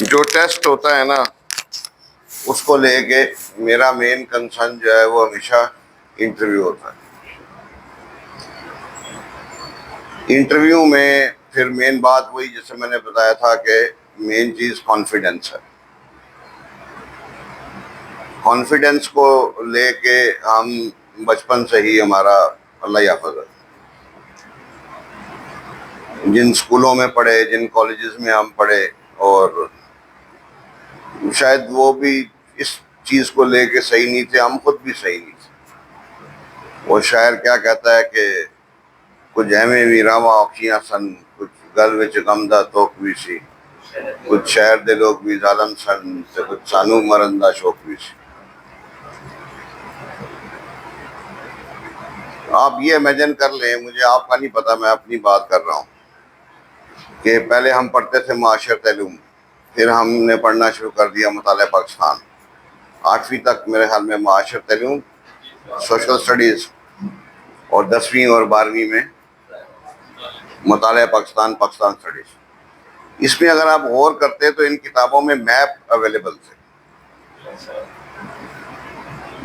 जो टेस्ट होता है ना, उसको लेके मेरा मेन कंसर्न जो है वो हमेशा इंटरव्यू होता है। इंटरव्यू में फिर मेन बात वही जैसे मैंने बताया था कि मेन चीज कॉन्फिडेंस है। कॉन्फिडेंस को लेके हम बचपन से ही हमारा अल्लाह याफिज़ है, जिन स्कूलों में पढ़े, जिन कॉलेजेस में हम पढ़े, और शायद वो भी इस चीज को लेके सही नहीं थे, हम खुद भी सही नहीं थे। वो शायर क्या कहता है कि कुछ एवें भी रावा औखियां सन, कुछ गल विच गम दा तोक भी सी, कुछ शहर दे लोग भी जालम सन, ते कुछ सानू मरन दा शौक भी सी। आप ये इमेजिन कर लें, मुझे आपका नहीं पता, मैं अपनी बात कर रहा हूँ कि पहले हम पढ़ते थे माशरत इल्म, फिर हमने पढ़ना शुरू कर दिया मुताले पाकिस्तान। 8वीं तक मेरे ख्याल में माशरत इल्म, सोशल स्टडीज, और 10वीं और 12वीं में मुताले पाकिस्तान, पाकिस्तान स्टडीज। इसमें अगर आप गौर करते तो इन किताबों में मैप अवेलेबल थे,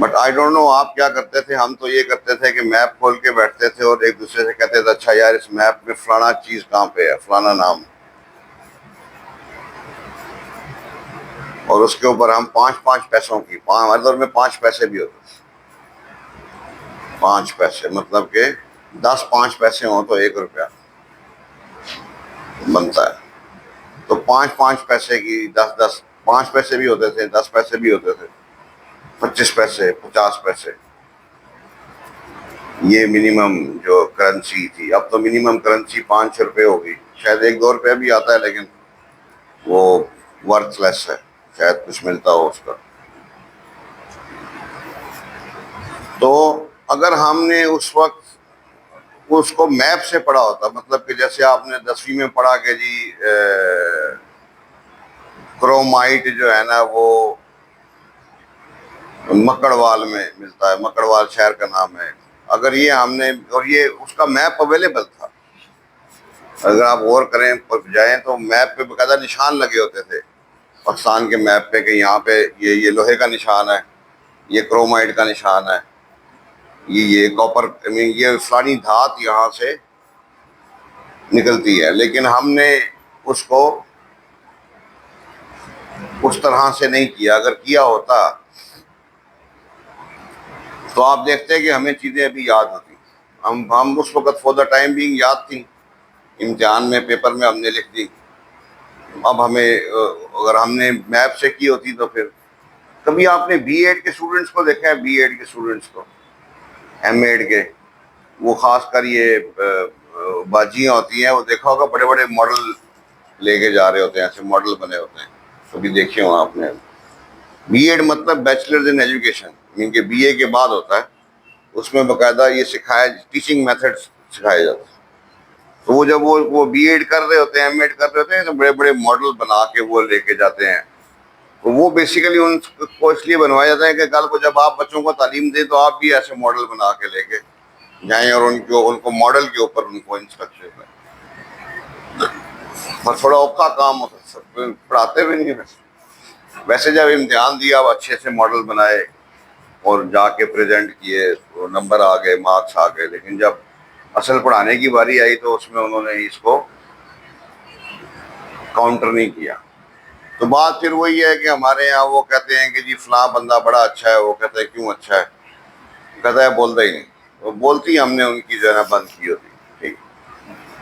बट आई डोंट नो आप क्या करते थे। हम तो ये करते थे कि मैप खोल के बैठते थे और एक दूसरे से कहते थे अच्छा यार इस मैप में फलाना चीज कहाँ पे है, फलाना नाम, और उसके ऊपर हम 5-5 पैसों की, हमारे दौर में 5 पैसे भी होते थे। 5 पैसे मतलब कि 10 5 पैसे हो तो 1 रुपया बनता है। तो 5-5 पैसे की 10-10, 5 पैसे भी होते थे, 10 पैसे भी होते थे, 25 पैसे, 50 पैसे, ये मिनिमम जो करेंसी थी। अब तो मिनिमम करेंसी 5 रुपये होगी, शायद 1-2 रुपया भी आता है, लेकिन वो वर्थलेस है, शायद कुछ मिलता हो उसका। तो अगर हमने उस वक्त उसको मैप से पढ़ा होता, मतलब कि जैसे आपने 10वीं में पढ़ा कि जी क्रोमाइट जो है ना वो मकड़वाल में मिलता है, मकड़वाल शहर का नाम है। अगर ये हमने, और ये उसका मैप अवेलेबल था, अगर आप गौर करें पर जाएं तो मैप पे बकायदा निशान लगे होते थे पाकिस्तान के मैप पे कि यहाँ पे ये लोहे का निशान है, ये क्रोमाइट का निशान है, ये कॉपर, ये सारी धात यहाँ से निकलती है। लेकिन हमने उसको उस तरह से नहीं किया। अगर किया होता तो आप देखते कि हमें चीज़ें अभी याद होती, हम उस वक्त फॉर द टाइम बीइंग याद थी, इम्तिहान में पेपर में हमने लिख दी। अब हमें अगर हमने मैप से की होती तो फिर कभी आपने B.Ed के स्टूडेंट्स को देखा है? B.Ed के स्टूडेंट्स को, M.Ed के, वो खासकर ये बाजियाँ होती हैं, वो देखा होगा बड़े बड़े मॉडल लेके जा रहे होते हैं, ऐसे मॉडल बने होते हैं, कभी देखे हो आपने? B.Ed मतलब बैचलर्स इन एजुकेशन, मीन के BA के बाद होता है, उसमें बाकायदा ये सिखाया, टीचिंग मेथड्स सिखाए जाते हैं। तो वो जब वो B.Ed कर रहे होते हैं, M.Ed कर रहे होते हैं, तो बड़े बड़े मॉडल बना के वो लेके जाते हैं। तो वो बेसिकली उनको इसलिए बनवाया जाता है कि कल को जब आप बच्चों को तालीम दें तो आप भी ऐसे मॉडल बना के लेके जाएं और उनको मॉडल के ऊपर उनको इंस्ट्रक्शन दें। और थोड़ा औखा काम होता है, पढ़ाते भी नहीं है वैसे। जब इम्तिहान दिया, अब अच्छे से मॉडल बनाए और जाके प्रेजेंट किए, तो नंबर आ गए, मार्क्स आ गए। लेकिन जब असल पढ़ाने की बारी आई तो उसमें उन्होंने इसको काउंटर नहीं किया। तो बात फिर वही है कि हमारे यहाँ वो कहते हैं कि जी फलां बंदा बड़ा अच्छा है, वो कहते हैं क्यों अच्छा है, कहता है बोलता ही नहीं, वो बोलती हमने उनकी जो है ना बंद की होती, ठीक।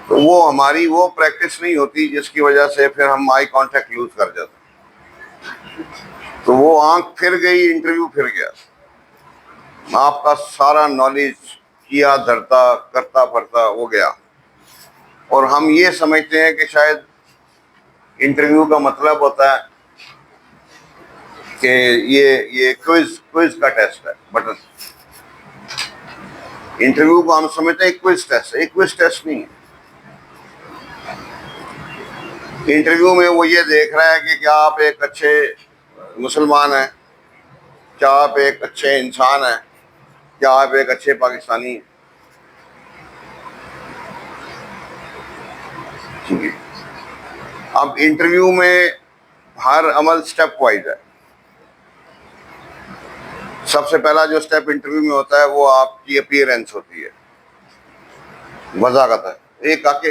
तो वो हमारी वो प्रैक्टिस नहीं होती जिसकी वजह से फिर हम आई कांटेक्ट लूज कर जाते। तो वो आंख फिर गई, इंटरव्यू फिर गया, आपका सारा नॉलेज किया धरता करता फरता वो गया। और हम ये समझते हैं कि शायद इंटरव्यू का मतलब होता है कि ये क्विज का टेस्ट है, बट इंटरव्यू को हम समझते हैं क्विज टेस्ट। एक क्विज टेस्ट नहीं है। इंटरव्यू में वो ये देख रहा है कि क्या आप एक अच्छे मुसलमान हैं, क्या आप एक अच्छे इंसान हैं, क्या आप एक अच्छे पाकिस्तानी हैं। अब इंटरव्यू में हर अमल स्टेप वाइज है। सबसे पहला जो स्टेप इंटरव्यू में होता है वो आपकी अपीयरेंस होती है, वजाकत है। एक आके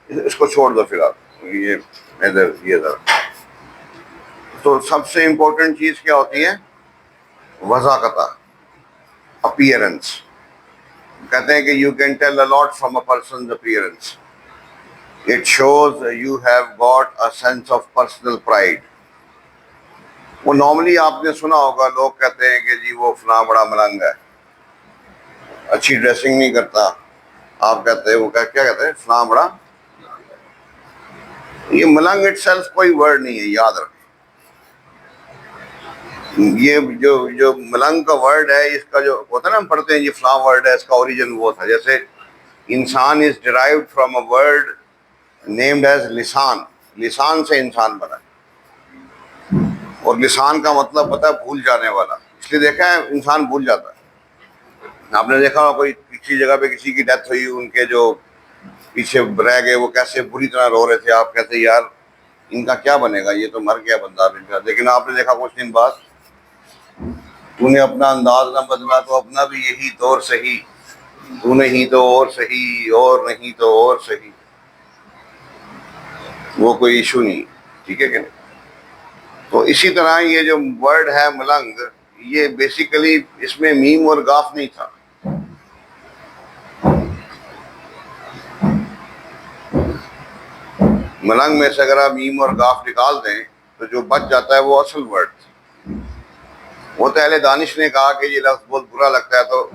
इसको छोड़ दो, फिर आप ये इधर ये जरा। तो सबसे इंपॉर्टेंट चीज क्या होती है? वजाकता, अपीयरेंस। कहते हैं कि you can tell a lot from a person's appearance. It shows you have got a sense of personal pride. वो नॉर्मली आपने सुना होगा, लोग कहते हैं कि जी वो फला बड़ा मलंग है, अच्छी ड्रेसिंग नहीं करता। आप कहते हैं वो क्या कहते हैं, फला बड़ा। ये मलंग इटसेल्फ कोई वर्ड नहीं है, याद रखें। ये जो जो मलंग का वर्ड है, इसका जो होता है ना, हम पढ़ते हैं ये फला वर्ड है, इसका ओरिजिन वो था। जैसे इंसान is derived from a word named as लिसान। लिसान से इंसान बना, और लिसान का मतलब पता है, भूल जाने वाला। इसलिए देखा है इंसान भूल जाता है। आपने देखा होगा कोई किसी जगह पे किसी की डेथ हुई, उनके जो पीछे रह गए वो कैसे बुरी तरह रो रहे थे। आप कहते यार इनका क्या बनेगा, ये तो मर गया बंदा इनका। लेकिन आपने देखा कुछ दिन बाद, तूने अपना अंदाज न बदला तो अपना भी यही दौर सही, तू नहीं तो और सही, और नहीं तो और सही। वो कोई इशू नहीं, ठीक है कि नहीं? तो इसी तरह ये जो वर्ड है मलंग, ये बेसिकली इसमें मीम और गाफ नहीं था। मलंग में से अगर आप मीम और गाफ निकाल दें तो जो बच जाता है वो असल वर्ड। वो तो अहले दानिश ने कहा कि ये लफ्ज बहुत बुरा लगता है, तो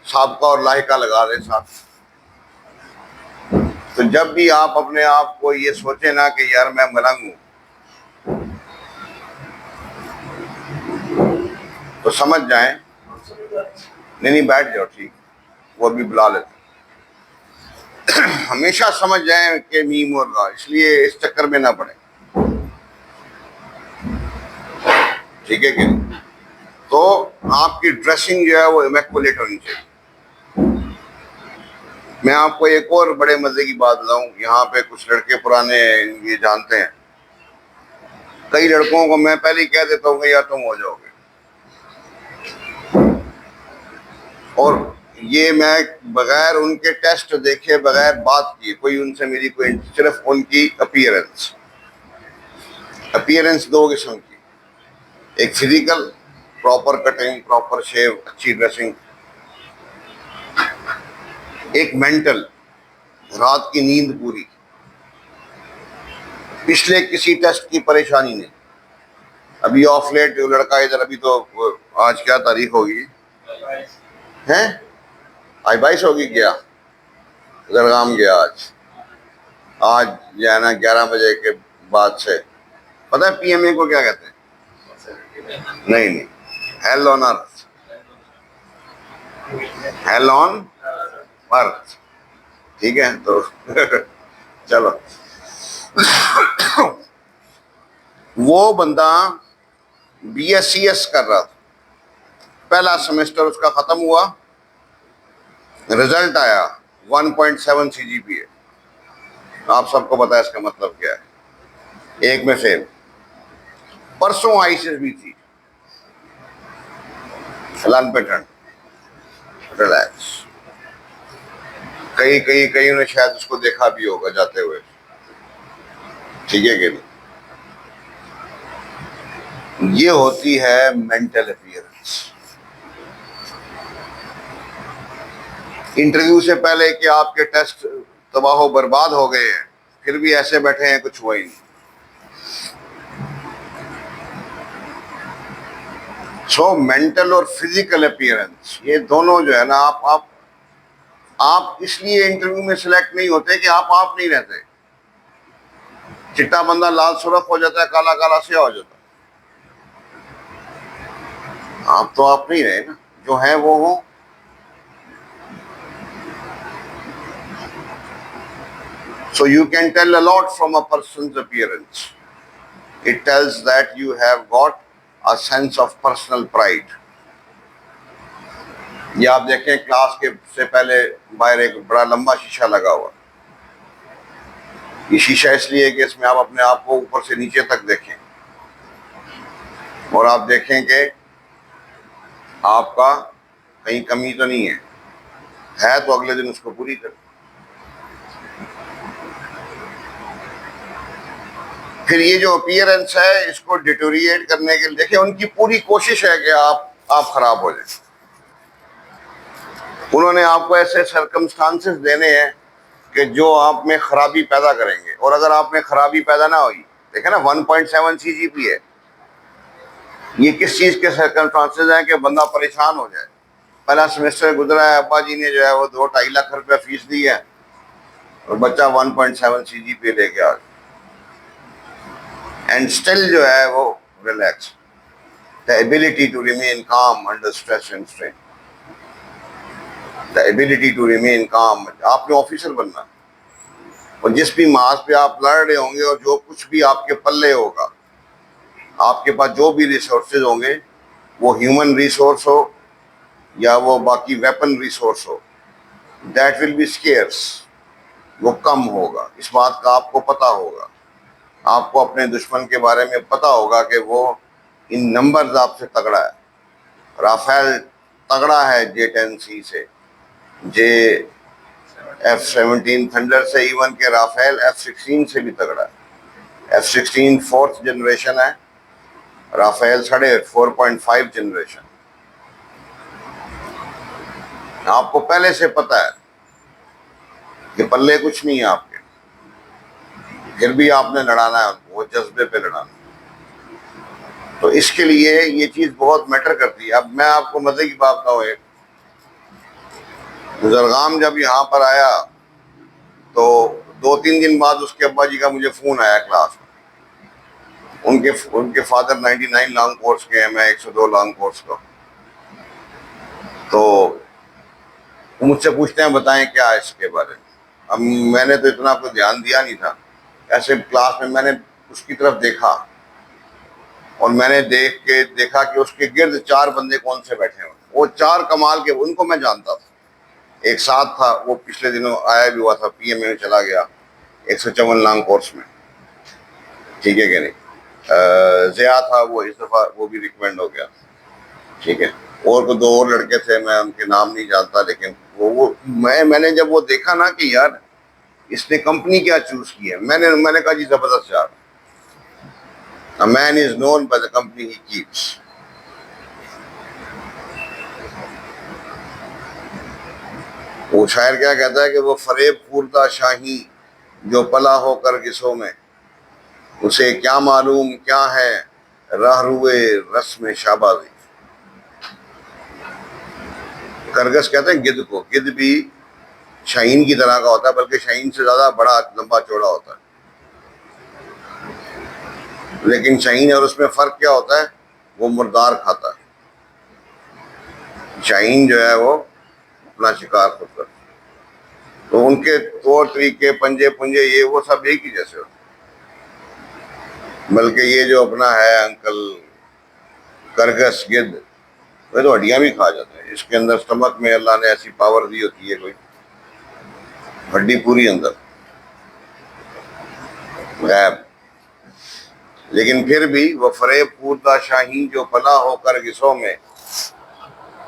साबका और लाहिका लगा दे साथ। तो जब भी आप अपने आप को ये सोचे ना कि यार मैं मलंग हूं, तो समझ जाएं, नहीं बैठ जाओ, ठीक, वो भी बुला लेते। हमेशा समझ जाएं कि मीम और गाफ, इसलिए इस चक्कर में ना पड़े, ठीक है कि नहीं? तो आपकी ड्रेसिंग जो है वो इमैकुलेट होनी चाहिए। मैं आपको एक और बड़े मजे की बात बताऊं, यहाँ पे कुछ लड़के पुराने ये जानते हैं। कई लड़कों को मैं पहले ही कह देता हूँ कि यार तुम हो जाओगे, और ये मैं बगैर उनके टेस्ट देखे, बगैर बात किए, कोई उनसे मेरी कोई, सिर्फ उनकी अपीयरेंस। अपीयरेंस दो किस्म की, एक फिजिकल, प्रॉपर कटिंग, प्रॉपर शेव, अच्छी ड्रेसिंग। एक मेंटल, रात की नींद पूरी, पिछले किसी टेस्ट की परेशानी नहीं। अभी ऑफ लेट लड़का इधर, अभी तो आज क्या तारीख होगी है, आज 22 होगी क्या? गरगाम गया आज जो है ना 11 बजे के बाद से। पता है पीएमए को क्या कहते हैं? नहीं नहीं, hello on earth, hello on earth, ठीक है? तो चलो, वो बंदा BScs कर रहा था, पहला सेमेस्टर उसका खत्म हुआ, रिजल्ट आया 1.7 CGPA। आप सबको पता है इसका मतलब क्या है, एक में फेल। परसों आईसीएस भी थी, लन पे ठंड, रिलैक्स। कई कई कई ने शायद उसको देखा भी होगा जाते हुए, ठीक है कि नहीं? ये होती है मेंटल अपीयरेंस। इंटरव्यू से पहले कि आपके टेस्ट तबाह बर्बाद हो गए हैं, फिर भी ऐसे बैठे हैं कुछ हुआ ही नहीं। सो मेंटल और फिजिकल अपीयरेंस, ये दोनों जो है ना, आप इसलिए इंटरव्यू में सिलेक्ट नहीं होते कि आप नहीं रहते। चिट्टा बंदा लाल सुर्ख हो जाता है, काला काला सिया हो जाता है। आप तो आप नहीं रहे ना, जो है वो हो। So you can tell a lot from a person's appearance. It tells that you have got a sense of personal pride. ये आप देखें, क्लास के से पहले बाहर एक बड़ा लंबा शीशा लगा हुआ, ये शीशा इसलिए कि इसमें आप अपने आप को ऊपर से नीचे तक देखें और आप देखें कि आपका कहीं कमी तो नहीं है तो अगले दिन उसको पूरी करें। फिर ये जो अपीयरेंस है इसको डिटोरिएट करने के लिए देखिए उनकी पूरी कोशिश है कि आप खराब हो जाए। उन्होंने आपको ऐसे सर्कमस्टांसेस देने हैं कि जो आप में खराबी पैदा करेंगे, और अगर आप में खराबी पैदा ना हुई, देखे ना 1.7 CGP है, ये किस चीज के सर्कमस्टांसेस हैं कि बंदा परेशान हो जाए। पहला सेमेस्टर गुजरा है, अब्बा जी ने जो है वो 2-2.5 लाख रुपया फीस दी है और बच्चा 1.7 CGP लेके आ गया, एंड स्टिल जो है वो relax. The ability to remain calm under stress and strain, the ability to remain calm. आपने ऑफिसर बनना और जिस भी मास पे आप लड़ रहे होंगे और जो कुछ भी आपके पल्ले होगा, आपके पास जो भी रिसोर्सेज होंगे, वो ह्यूमन रिसोर्स हो या वो बाकी वेपन रिसोर्स हो, दैट विल बी स्केर्स, वो कम होगा। इस बात का आपको पता होगा। आपको अपने दुश्मन के बारे में पता होगा कि वो इन नंबर्स आपसे तगड़ा है। राफेल तगड़ा है J-10C से, F-17 थंडर से, इवन के राफेल F-16 से भी तगड़ा है। F-16 4th जनरेशन है, राफेल 4.5 जनरेशन। आपको पहले से पता है कि पल्ले कुछ नहीं है आपके, फिर भी आपने लड़ाना है उनको, वो जज्बे पे लड़ाना। तो इसके लिए ये चीज बहुत मैटर करती है। अब मैं आपको मजे की बात बताऊं, एक गुजरगाम जब यहाँ पर आया तो 2-3 दिन बाद उसके अब्बा जी का मुझे फोन आया क्लास में। उनके फादर 99 लॉन्ग कोर्स के हैं, मैं 102 लॉन्ग कोर्स का। तो वो मुझसे पूछते हैं बताएं क्या है इसके बारे में। अब मैंने तो इतना कोई ध्यान दिया नहीं था, ऐसे क्लास में मैंने उसकी तरफ देखा और मैंने देखा कि उसके गिर्द 4 बंदे कौन से बैठे हुए। वो 4 कमाल के, उनको मैं जानता था, एक साथ था, वो पिछले दिनों आया भी हुआ था, PMA में चला गया 154 लॉन्ग कोर्स में, ठीक है कि नहीं। ज़िया था, वो इस दफ़ा वो भी रिकमेंड हो गया, ठीक है। और को 2 और लड़के थे, मैं उनके नाम नहीं जानता, लेकिन वो मैंने जब वो देखा ना कि यार इसने कंपनी क्या चूज की है, मैंने कहा जी जबरदस्त यार, a man is known by the company he keeps। वो शायर क्या कहता है कि वो फरेब पूरता शाही जो पला हो करगिसों में, उसे क्या मालूम क्या है राहरुए रस्म शाबाजी। करगस कहते हैं गिद्ध को, गिद्ध भी शाहीन की तरह का होता है, बल्कि शाहीन से ज्यादा बड़ा लंबा चौड़ा होता है। लेकिन शाहीन और उसमें फर्क क्या होता है, वो मुर्दार खाता है, शाहीन जो है वो अपना शिकार खुद करता है। तो उनके तौर तरीके, पंजे पुंजे, ये वो सब एक ही जैसे होते। बल्कि ये जो अपना है अंकल करगस गिद्ध, वे तो हड्डियां भी खा जाते हैं। इसके अंदर स्टमक में अल्लाह ने ऐसी पावर दी होती है, कोई हड्डी पूरी अंदर गैब। लेकिन फिर भी वह फरेब पूरता शाहीन जो पला होकर गिसों में,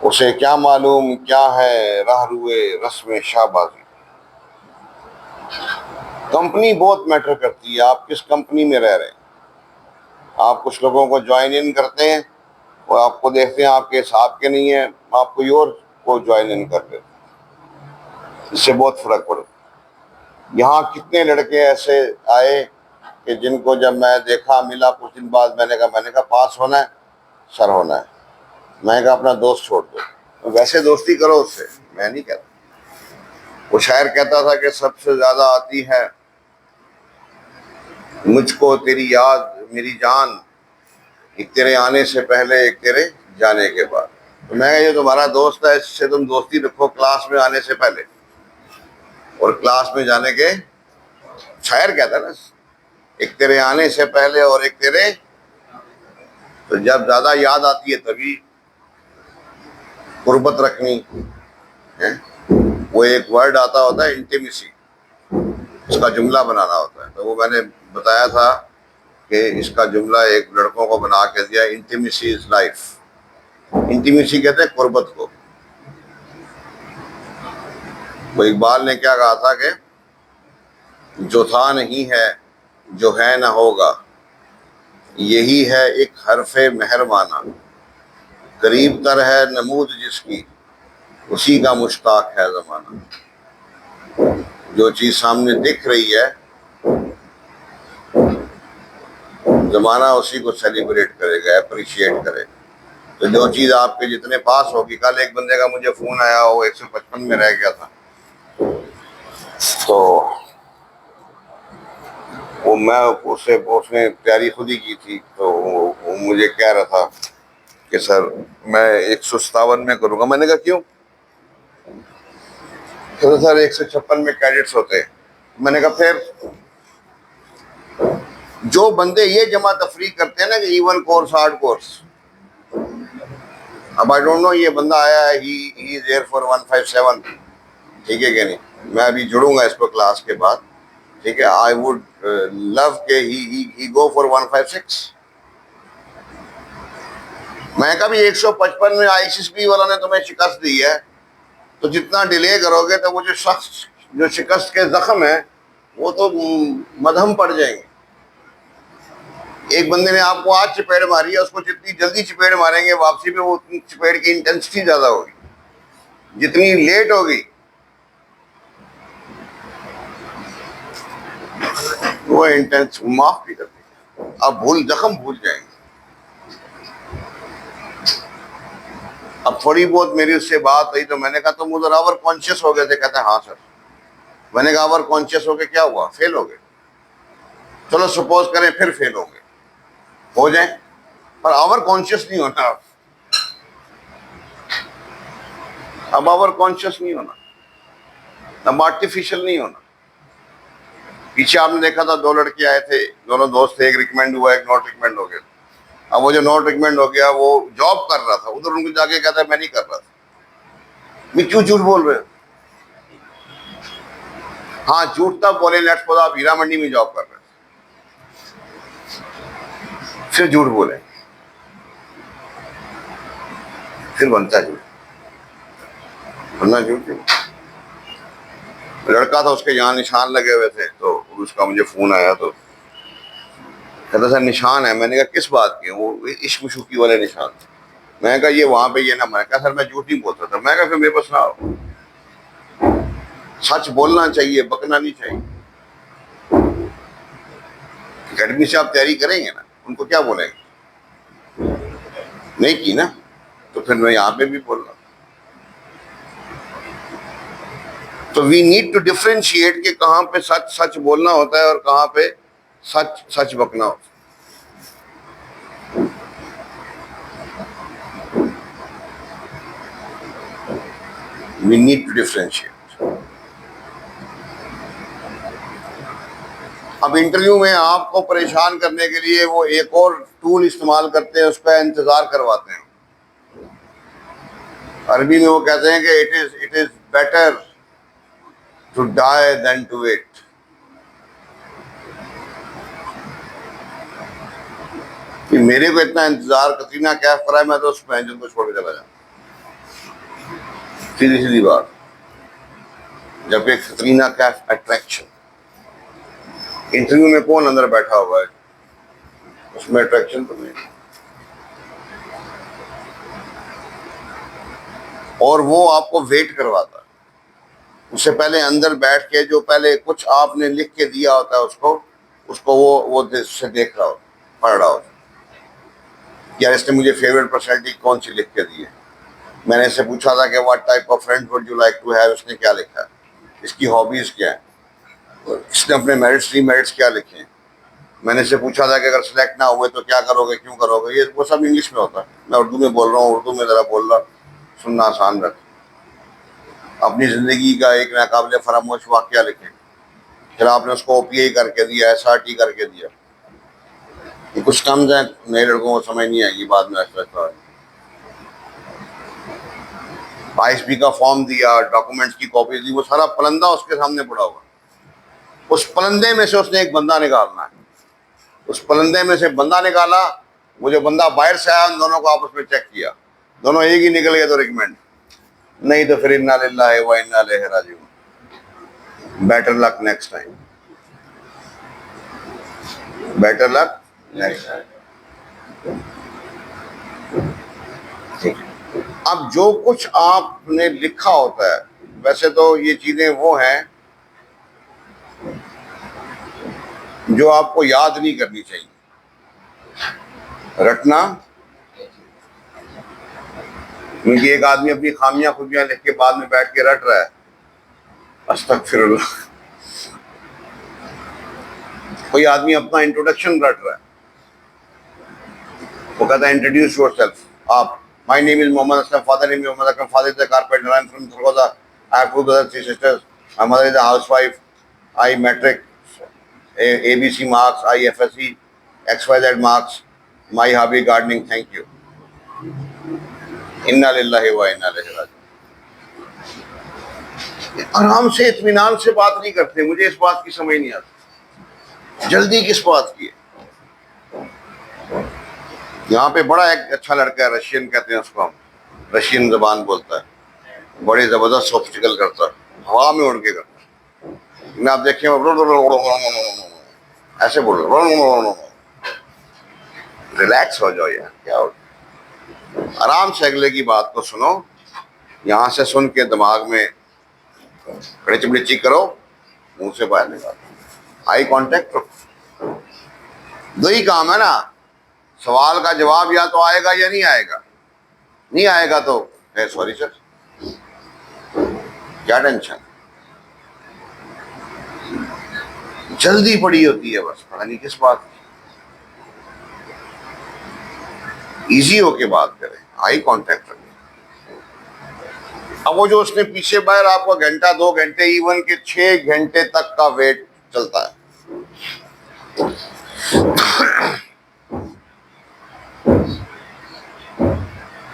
उसे क्या मालूम क्या है राहरुए रस्म शाहबाजी। कंपनी बहुत मैटर करती है, आप किस कंपनी में रह रहे हैं। आप कुछ लोगों को ज्वाइन इन करते हैं और आपको देखते हैं आपके हिसाब के नहीं है, आप कोई और को ज्वाइन इन कर लेते, इससे बहुत फर्क पड़ता। यहाँ कितने लड़के ऐसे आए कि जिनको जब मैं देखा, मिला कुछ दिन बाद, मैंने कहा पास होना है, सर होना है। मैंने कहा अपना दोस्त छोड़ दो, वैसे दोस्ती करो उससे, मैं नहीं कहता। वो शायर कहता था कि सबसे ज्यादा आती है मुझको तेरी याद मेरी जान, एक तेरे आने से पहले एक तेरे जाने के बाद। तो मैं ये तुम्हारा दोस्त है, इससे तुम दोस्ती रखो क्लास में आने से पहले और क्लास में जाने के। शायर कहता ना, एक तेरे आने से पहले और एक तेरे, तो जब ज्यादा याद आती है तभी गुर्बत रखनी है। वो एक वर्ड आता होता है इंटीमेसी, इसका जुमला बनाना होता है। तो वो मैंने बताया था कि इसका जुमला एक लड़कों को बना के दिया, इंटीमेसी इज लाइफ। इंटीमेसी कहते हैं कुर्बत को। वो इकबाल ने क्या कहा था कि जो था नहीं है, जो है ना होगा, यही है एक हरफे मेहरबाना, करीब तर है नमूद जिसकी, उसी का मुश्ताक है जमाना। जो चीज सामने दिख रही है, जमाना उसी को सेलिब्रेट करेगा, अप्रिशिएट करेगा। तो जो चीज आपके जितने पास होगी, कल एक बंदे का मुझे फोन आया, वो 155 में रह गया था, तो वो मैं उसने तैयारी खुद ही की थी, तो वो मुझे कह रहा था कि सर मैं 157 में करूंगा। मैंने कहा क्यों? तो सर 156 में कैडेट्स होते हैं। मैंने कहा फिर जो बंदे ये जमा तफरी करते हैं ना कि इवन कोर्स हार्ड कोर्स, अब आई डोंट नो ये बंदा आया है, ही इज देयर फॉर 157, ठीक है कि नहीं? मैं अभी जुड़ूंगा इस पर क्लास के बाद, ठीक है? आई वुड लव के ही गो फॉर 156। मैं कभी 155 में आईसीएसबी वाला ने तुम्हें शिकस्त दी है, तो जितना डिले करोगे तो वो जो शख्स जो शिकस्त के जख्म है वो तो मदहम पड़ जाएंगे। एक बंदे ने आपको आज चपेड़ मारी है, उसको जितनी जल्दी चपेड़ मारेंगे वापसी पे, वो उतनी चपेड़ की इंटेंसिटी ज्यादा होगी। जितनी लेट होगी वो इंटेंस माफ भी कर देगा, आप जख्म भूल जाएंगे। अब थोड़ी बहुत मेरी उससे बात हुई तो मैंने कहा तुम उधर आवर कॉन्शियस हो गए थे? कहते हैं हाँ सर। मैंने कहा आवर कॉन्शियस हो गए क्या हुआ? फेल हो गए। चलो सपोज करें फिर फेल हो जाए, पर आवर कॉन्शियस नहीं होना। अब आवर कॉन्शियस नहीं होना, अब आर्टिफिशियल नहीं होना। पीछे आपने देखा था, दो लड़के आए थे, दोनों दोस्त थे, एक रिकमेंड हुआ, एक नॉट रिकमेंड हो गया। अब वो जो नॉट रिकमेंड हो गया वो जॉब कर रहा था, उधर उनको जाके कहता है मैं नहीं कर रहा था। मैं क्यों झूठ बोल रहे हो? हाँ झूठ तब बोले, लेट्स सपोज आप हीरा मंडी में जॉब कर रहे थे, फिर झूठ बोले, फिर बनता झूठ, बनना झूठ। लड़का था, उसके यहाँ निशान लगे हुए थे, तो उसका मुझे फोन आया तो कहता सर निशान है। मैंने कहा किस बात के? वो इश्क मशूकी वाले निशान। मैंने कहा ये वहां पे ये ना। मैं कहा सर मैं झूठ नहीं बोलता था। मैं कहा फिर मेरे पास ना आओ, सच बोलना चाहिए, बकना नहीं चाहिए। अकेडमी से आप तैयारी करेंगे ना, उनको क्या बोलेंगे? नहीं की ना, तो फिर मैं यहाँ पे भी बोल रहा हूँ। तो वी नीड टू डिफ्रेंशिएट कि कहाँ पे सच सच बोलना होता है और कहाँ पे सच सच बकना होता है। We need to differentiate. अब इंटरव्यू में आपको परेशान करने के लिए वो एक और टूल इस्तेमाल करते हैं, उसका इंतजार करवाते हैं। अरबी में वो कहते हैं कि it is better to die than to wait. कि मेरे को इतना इंतजार कतरीना कैफ कराए, मैं तो उस पैंजन को छोड़ के चला जाऊं। सीधी सीधी बात। जब एक कतरीना कैफ अट्रैक्शन, इंटरव्यू में कौन अंदर बैठा हुआ है, उसमें अट्रैक्शन तो नहीं। और वो आपको वेट करवाता है। उससे पहले अंदर बैठ के जो पहले कुछ आपने लिख के दिया होता है उसको वो से देख रहा होता, पढ़ रहा होता। यार इसने मुझे फेवरेट पर्सनैलिटी कौन सी लिख के दी है। मैंने इससे पूछा था कि what type of friend would you like to have, इसने क्या लिखा है, इसकी हॉबीज क्या है, इसने अपने मेरिट्स डीमेरिट्स क्या लिखे हैं। मैंने इससे पूछा था कि अगर सिलेक्ट ना हुए तो क्या करोगे, क्यों करोगे। ये वो सब इंग्लिश में होता है, मैं उर्दू में बोल रहा हूँ, उर्दू में ज़रा बोल रहा, सुनना आसान रख। अपनी ज़िंदगी का एक नाकाबिले फरामोश वाक़या लिखें, फिर आपने उसको ओपीआई करके दिया, एसआरटी करके दिया। ये कुछ टर्म्स हैं, नए लड़कों को समझ नहीं आएगी, बाद में ऐसा आईएसबी का फॉर्म दिया, डॉक्यूमेंट्स की कॉपी दी, वो सारा पलंदा उसके सामने पड़ा हुआ। उस पलंदे में से उसने एक बंदा निकालना है, उस पलंदे में से बंदा निकाला, वो जो बंदा बाहर से आया उन दोनों को आपस में चेक किया, दोनों एक ही निकल गए तो रिकमेंड, नहीं तो फिर इन्ना लिल्लाहि व इन्ना इलैहि राजिऊन। Better luck next time, better luck next time. अब जो कुछ आपने लिखा होता है, वैसे तो ये चीजें वो हैं जो आपको याद नहीं करनी चाहिए, रटना। क्योंकि एक आदमी अपनी खामियां खुबियां लिख के बाद में बैठ के रट रहा है, अस्तगफिरुल्लाह। कोई आदमी अपना इंट्रोडक्शन रट रहा है, वो कहता है इंट्रोड्यूस योरसेल्फ, आप, my name is Mohammad Aslam, father name is Mohammad Akram, father is a carpenter, I am from Sargodha, I have two brothers, 3 sisters, my mother is a housewife, I metric, ABC marks, I FSC, XYZ marks, my hobby gardening, thank you। इन्ना लिल्लाहि व इन्ना इलैहि राजिऊन। आराम से इत्मीनान से बात नहीं करते, मुझे इस बात की समझ नहीं आती, जल्दी किस बात की है। यहाँ पे बड़ा एक अच्छा लड़का है, रशियन कहते हैं उसको हम, रशियन जबान बोलता है, बड़े जबरदस्त ऑब्स्टिकल करता है, हवा में उड़ के करता है। मैं आप देखिए ऐसे बोल रहे, रिलैक्स हो जाओ यार, क्या हो, आराम से अगले की बात को सुनो, यहां से सुन के दिमाग में खड़िच बिड़ची करो, मुंह से बाहर निकालो, आई कांटेक्ट रखो। दो ही काम है ना, सवाल का जवाब या तो आएगा या नहीं आएगा, नहीं आएगा तो सॉरी सर, क्या टेंशन, जल्दी पड़ी होती है बस, पता नहीं किस बात की। इजी होके बात करें, आई कांटेक्ट रखें। अब वो जो उसने पीछे बाहर आपको घंटा 2 घंटे, इवन के 6 घंटे तक का वेट चलता है।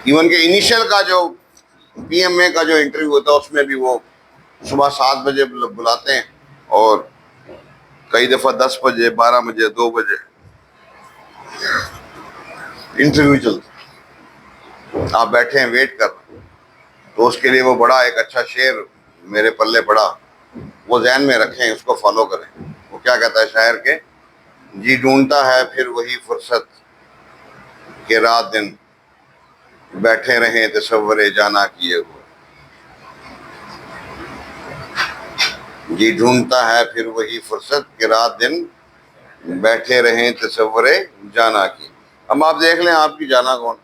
इवन के इनिशियल का जो पीएमए का जो इंटरव्यू होता है उसमें भी वो सुबह 7 बजे बुलाते हैं और कई दफा 10 बजे, 12 बजे, 2 बजे इंटरव्यू चलता, आप बैठे हैं वेट कर, तो उसके लिए वो बड़ा एक अच्छा शेर मेरे पल्ले पड़ा, वो ज़हन में रखें, उसको फॉलो करें। वो क्या कहता है शायर के, जी ढूंढता है फिर वही फुर्सत के रात दिन बैठे रहे तसव्वुरे जाना किए हुए, जी ढूंढता है फिर वही फुर्सत के रात दिन बैठे रहे तसव्वुरे जाना की। अब आप देख लें आपकी जाना कौन।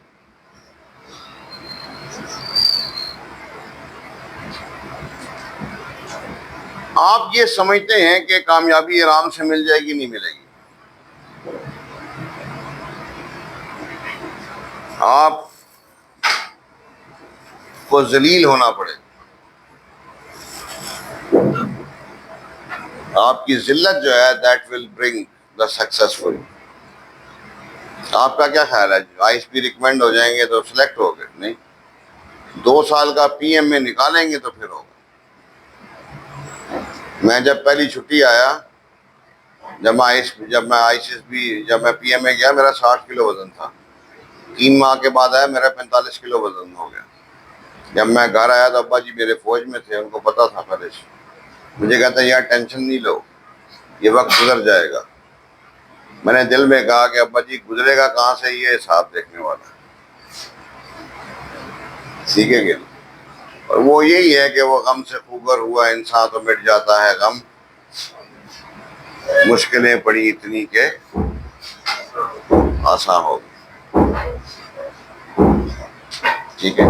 आप ये समझते हैं कि कामयाबी आराम से मिल जाएगी, नहीं मिलेगी। आप को जलील होना पड़ेगा, आपकी जिल्लत जो है that will bring the successful. आपका क्या ख्याल है, आईएसपी रिकमेंड हो जाएंगे तो सिलेक्ट हो गए? नहीं, 2 साल का पीएम में निकालेंगे तो फिर होगा। मैं जब पहली छुट्टी आया, जब मैं पीएम में गया, मेरा 60 किलो वजन था। 3 माह के बाद आया, मेरा 45 किलो वजन हो गया। जब मैं घर आया तो अब्बा जी मेरे फौज में थे, उनको पता था पहले से। मुझे कहता यार टेंशन नहीं लो, ये वक्त गुजर जाएगा। मैंने दिल में कहा कि अब्बा जी गुजरेगा कहाँ से, ये हिसाब देखने वाला, सीखेंगे। और वो यही है कि वो गम से खूगर हुआ इंसान तो मिट जाता है गम, मुश्किलें पड़ी इतनी के आसान हो गई। ठीक है,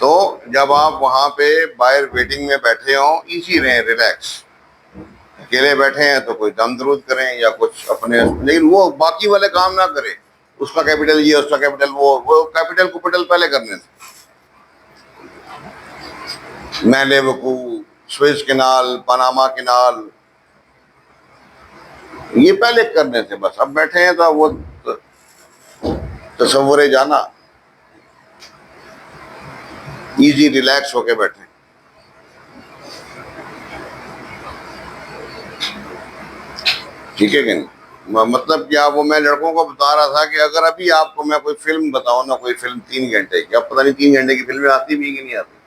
तो जब आप वहां पे बाहर वेटिंग में बैठे हो, इजी रहें, रिलैक्स। अकेले बैठे हैं तो कोई दम दरूद करें या कुछ अपने, लेकिन वो बाकी वाले काम ना करें, उसका कैपिटल ये, उसका कैपिटल वो कैपिटल कुपिटल पहले करने थे। मैले वकू, स्विस किनाल, पनामा किनाल, ये पहले करने थे बस। अब बैठे हैं तो वो तसव्वुरे जाना, इजी रिलैक्स होके बैठे। ठीक है कि नहीं? मतलब क्या, वो मैं लड़कों को बता रहा था कि अगर अभी आपको मैं कोई फिल्म बताऊं ना, कोई फिल्म 3 घंटे की, अब पता नहीं 3 घंटे की फिल्में आती भी कि नहीं आती।